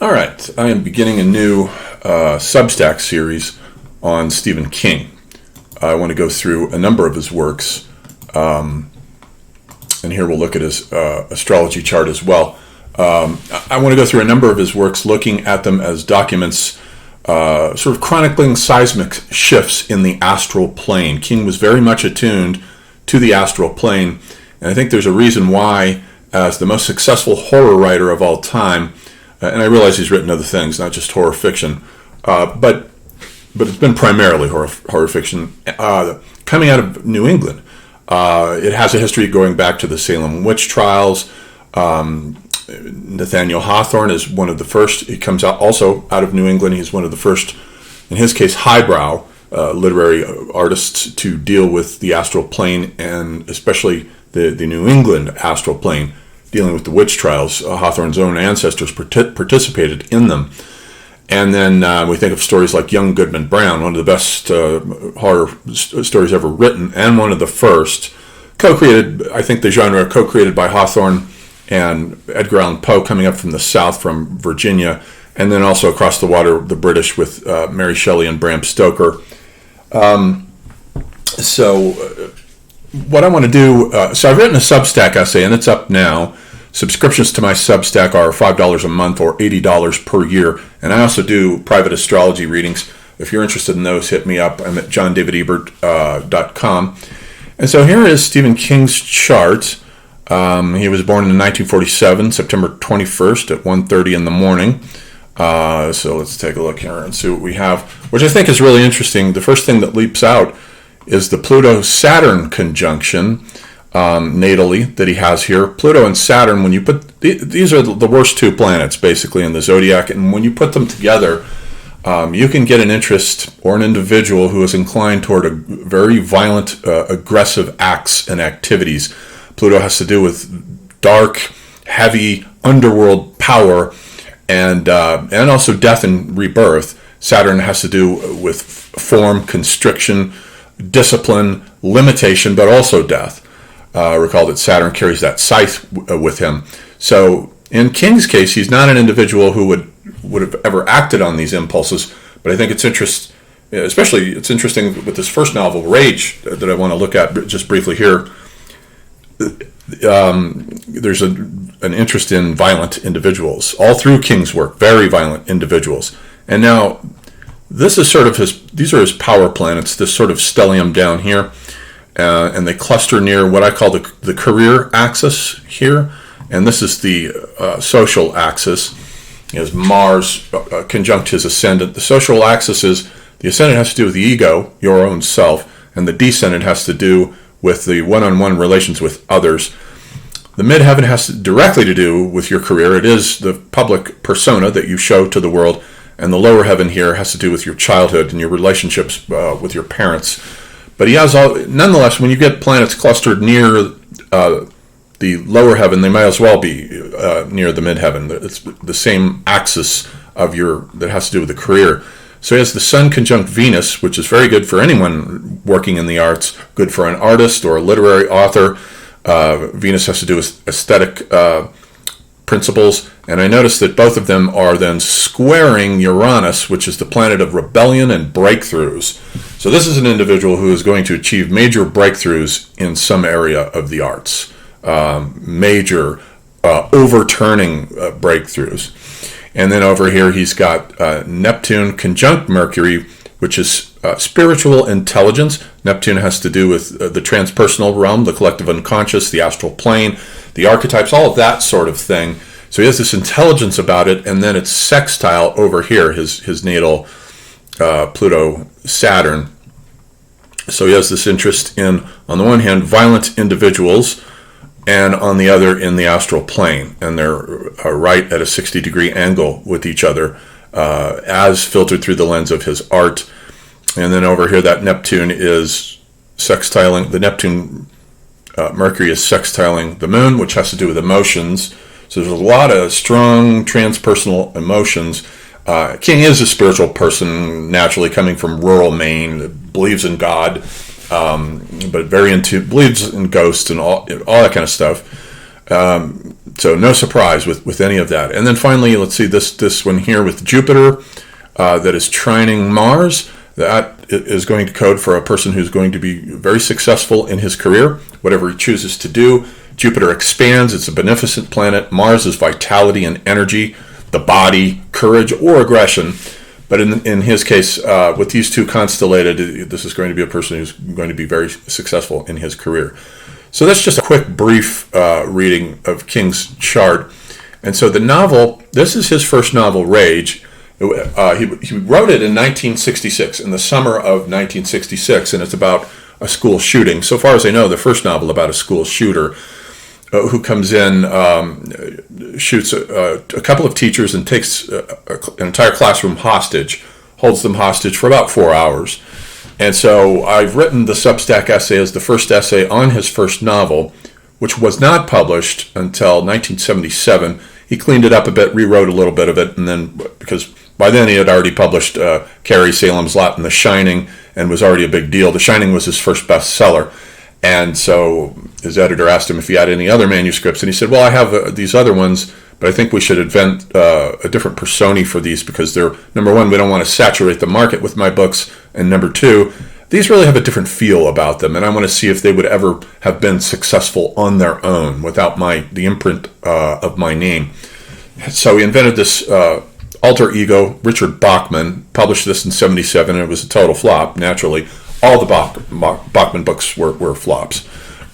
All right, I am beginning a new Substack series on Stephen King. I want to go through a number of his works, and here we'll look at his astrology chart as well. I want to go through a number of his works, looking at them as documents sort of chronicling seismic shifts in the astral plane. King was very much attuned to the astral plane, and I think there's a reason why, as the most successful horror writer of all time, and I realize he's written other things, not just horror fiction, but it's been primarily horror fiction, coming out of New England. It has a history going back to the Salem witch trials. Nathaniel Hawthorne is one of the first. He comes out also out of New England. He's one of the first, in his case, highbrow literary artists to deal with the astral plane, and especially the New England astral plane, dealing with the witch trials. Hawthorne's own ancestors participated in them. And then we think of stories like Young Goodman Brown, one of the best horror stories ever written, and one of the first, co-created, I think the genre co-created by Hawthorne and Edgar Allan Poe, coming up from the South, from Virginia, and then also across the water, the British, with Mary Shelley and Bram Stoker. So what I want to do, so I've written a Substack essay, and it's up now. Subscriptions to my Substack are $5 a month or $80 per year, and I also do private astrology readings. If you're interested in those, hit me up. I'm at johndavidebert.com. And so here is Stephen King's chart. He was born in 1947, September 21st at 1:30 in the morning. So let's take a look here and see what we have, which I think is really interesting. The first thing that leaps out is the Pluto-Saturn conjunction natally that he has here. Pluto and Saturn, when you put these are the worst two planets basically in the zodiac, and when you put them together, you can get an interest or an individual who is inclined toward a very violent, aggressive acts and activities. Pluto has to do with dark, heavy underworld power, and also death and rebirth. Saturn has to do with form, constriction, discipline, limitation, but also death. Recall that Saturn carries that scythe with him. So in King's case, he's not an individual who would have ever acted on these impulses, but I think it's interesting with this first novel, Rage, that I want to look at just briefly here. There's an interest in violent individuals all through King's work, very violent individuals. And now this is sort of these are his power planets, this sort of stellium down here, and they cluster near what I call the career axis here, and this is the social axis. He has Mars conjunct his ascendant. The social axis is, the ascendant has to do with the ego, your own self, and the descendant has to do with the one-on-one relations with others. The midheaven has directly to do with your career. It is the public persona that you show to the world, and the lower heaven here has to do with your childhood and your relationships with your parents. But he has nonetheless, when you get planets clustered near the lower heaven, they might as well be near the midheaven. It's the same axis that has to do with the career. So he has the Sun conjunct Venus, which is very good for anyone working in the arts, good for an artist or a literary author. Venus has to do with aesthetic principles. And I noticed that both of them are then squaring Uranus, which is the planet of rebellion and breakthroughs. So this is an individual who is going to achieve major breakthroughs in some area of the arts, major overturning breakthroughs. And then over here he's got Neptune conjunct Mercury, which is spiritual intelligence. Neptune has to do with the transpersonal realm, the collective unconscious, the astral plane, the archetypes, all of that sort of thing. So he has this intelligence about it, and then it's sextile over here, his natal Pluto-Saturn. So he has this interest in, on the one hand, violent individuals, and on the other, in the astral plane. And they're right at a 60-degree angle with each other, as filtered through the lens of his art. And then over here, that Neptune is sextiling, Mercury is sextiling the moon, which has to do with emotions. So there's a lot of strong transpersonal emotions. King is a spiritual person, naturally coming from rural Maine, believes in God, but believes in ghosts and all that kind of stuff. So no surprise with any of that. And then finally, let's see this one here with Jupiter that is trining Mars. That is going to code for a person who's going to be very successful in his career, whatever he chooses to do. Jupiter expands. It's a beneficent planet. Mars is vitality and energy, the body, courage, or aggression. But in his case, with these two constellated, this is going to be a person who's going to be very successful in his career. So that's just a quick, brief reading of King's chart. And so the novel, this is his first novel, Rage. He wrote it in 1966, in the summer of 1966, and it's about a school shooting. So far as I know, the first novel about a school shooter who comes in, shoots a couple of teachers and takes an entire classroom hostage, holds them hostage for about 4 hours. And so I've written the Substack essay as the first essay on his first novel, which was not published until 1977. He cleaned it up a bit, rewrote a little bit of it, and then, because by then he had already published Carrie, Salem's Lot, and The Shining, and was already a big deal. The Shining was his first bestseller. And so his editor asked him if he had any other manuscripts, and he said, well, I have these other ones, but I think we should invent a different persona for these, because they're, number one, we don't want to saturate the market with my books, and number two, these really have a different feel about them, and I want to see if they would ever have been successful on their own without the imprint of my name. So he invented this alter ego. Richard Bachman published this in 1977, and it was a total flop, naturally. All the Bachman books were flops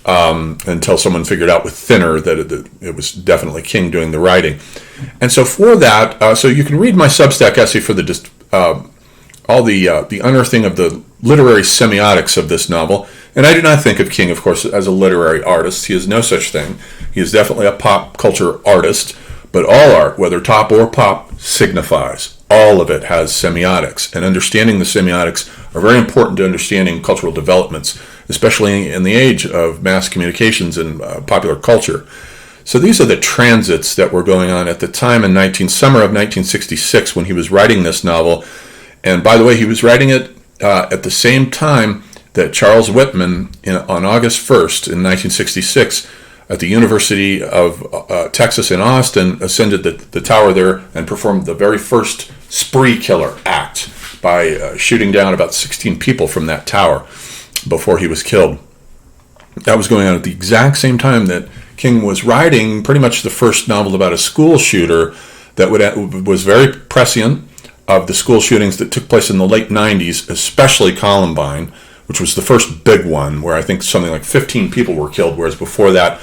until someone figured out with Thinner that it was definitely King doing the writing. And so for that, so you can read my Substack essay for all the unearthing of the literary semiotics of this novel. And I do not think of King, of course, as a literary artist. He is no such thing. He is definitely a pop culture artist, but all art, whether top or pop, signifies. All of it has semiotics, and understanding the semiotics are very important to understanding cultural developments, especially in the age of mass communications and popular culture. So these are the transits that were going on at the time in summer of 1966 when he was writing this novel. And by the way, he was writing it at the same time that Charles Whitman, on August 1st in 1966, at the University of Texas in Austin, ascended the tower there and performed the very first spree killer act by shooting down about 16 people from that tower before he was killed. That was going on at the exact same time that King was writing pretty much the first novel about a school shooter that was very prescient of the school shootings that took place in the late 90s, especially Columbine, which was the first big one where I think something like 15 people were killed, whereas before that,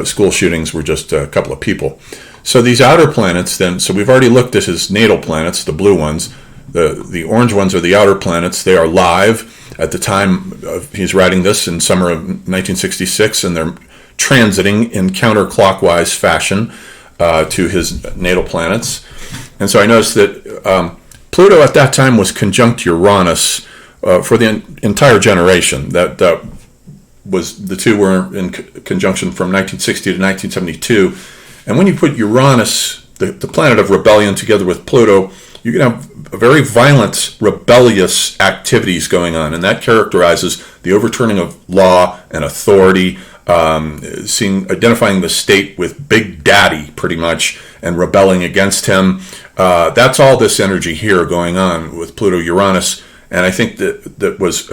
school shootings were just a couple of people. So these outer planets then, so we've already looked at his natal planets, the blue ones. The orange ones are the outer planets. They are live at the time he's writing this in summer of 1966, and they're transiting in counterclockwise fashion to his natal planets. And so I noticed that Pluto at that time was conjunct Uranus for the entire generation. That was, the two were in conjunction from 1960 to 1972. And when you put Uranus, the planet of rebellion, together with Pluto, you can have very violent, rebellious activities going on, and that characterizes the overturning of law and authority, identifying the state with Big Daddy, pretty much, and rebelling against him. That's all this energy here going on with Pluto-Uranus, and I think that was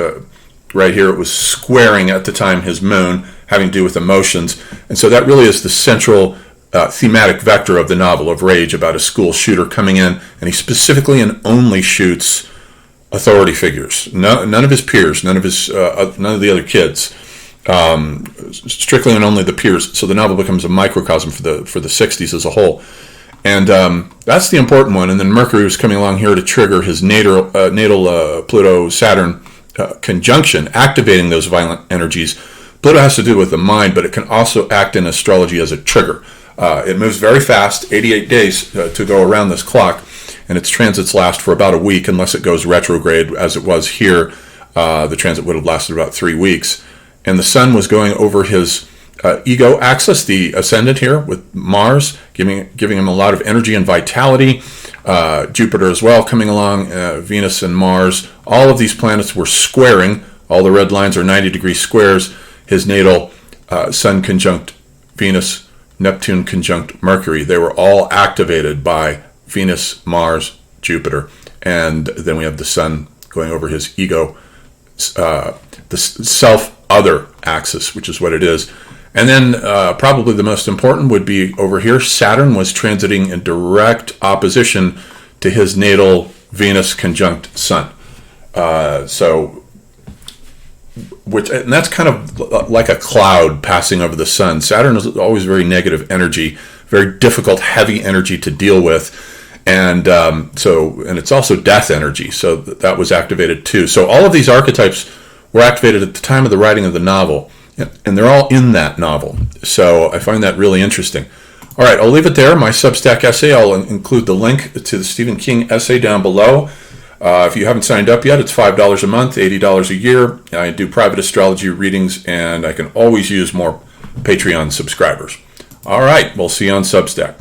right here. It was squaring at the time his moon, having to do with emotions, and so that really is the central thematic vector of the novel of Rage, about a school shooter coming in, and he specifically and only shoots authority figures. None of his peers, none of the other kids, strictly and only the peers. So the novel becomes a microcosm for the 60s as a whole, and that's the important one. And then Mercury was coming along here to trigger his natal Pluto-Saturn conjunction, activating those violent energies. Pluto has to do with the mind, but it can also act in astrology as a trigger. It moves very fast, 88 days to go around this clock, and its transits last for about a week, unless it goes retrograde, as it was here. The transit would have lasted about 3 weeks. And the sun was going over his ego axis, the ascendant here, with Mars, giving him a lot of energy and vitality. Jupiter as well coming along, Venus and Mars. All of these planets were squaring. All the red lines are 90-degree squares. His natal sun conjunct Venus, Neptune conjunct Mercury. They were all activated by Venus, Mars, Jupiter. And then we have the Sun going over his ego, the self-other axis, which is what it is. And then probably the most important would be over here, Saturn was transiting in direct opposition to his natal Venus conjunct Sun. And that's kind of like a cloud passing over the Sun. Saturn is always very negative energy, very difficult, heavy energy to deal with. And and it's also death energy, so that was activated too. So all of these archetypes were activated at the time of the writing of the novel, and they're all in that novel. So I find that really interesting. All right, I'll leave it there. My Substack essay, I'll include the link to the Stephen King essay down below. If you haven't signed up yet, it's $5 a month, $80 a year. I do private astrology readings, and I can always use more Patreon subscribers. All right, we'll see you on Substack.